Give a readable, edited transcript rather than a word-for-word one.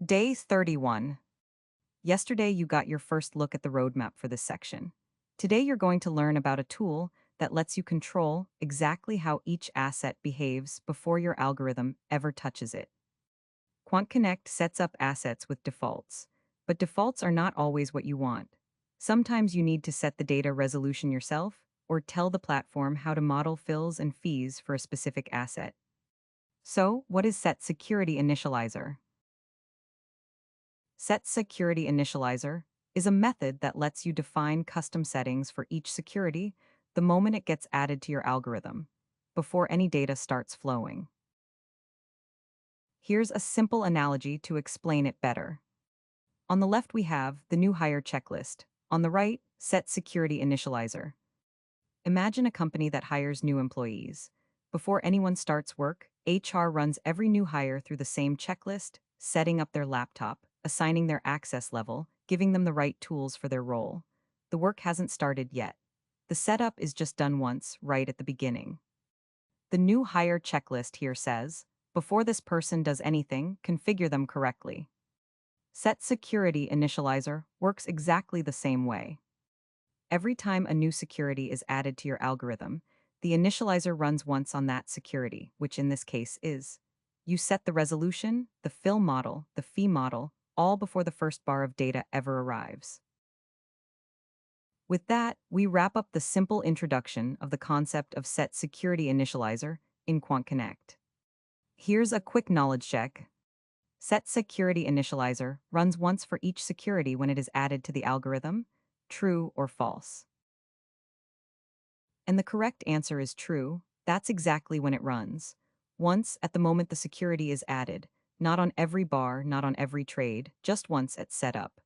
Day 31. Yesterday you got your first look at the roadmap for this section. Today you're going to learn about a tool that lets you control exactly how each asset behaves before your algorithm ever touches it. QuantConnect sets up assets with defaults, but defaults are not always what you want. Sometimes you need to set the data resolution yourself or tell the platform how to model fills and fees for a specific asset. So, what is SetSecurityInitializer? SetSecurityInitializer is a method that lets you define custom settings for each security the moment it gets added to your algorithm, before any data starts flowing. Here's a simple analogy to explain it better. On the left we have the new hire checklist. On the right, SetSecurityInitializer. Imagine a company that hires new employees. Before anyone starts work, HR runs every new hire through the same checklist, setting up their laptop, assigning their access level, giving them the right tools for their role. The work hasn't started yet. The setup is just done once, right at the beginning. The new hire checklist here says, before this person does anything, configure them correctly. SetSecurityInitializer works exactly the same way. Every time a new security is added to your algorithm, the initializer runs once on that security, which in this case is. You set the resolution, the fill model, the fee model, all before the first bar of data ever arrives. With that, we wrap up the simple introduction of the concept of SetSecurityInitializer in QuantConnect. Here's a quick knowledge check. SetSecurityInitializer runs once for each security when it is added to the algorithm, true or false. And the correct answer is true. That's exactly when it runs. Once at the moment the security is added, not on every bar, not on every trade, just once at setup.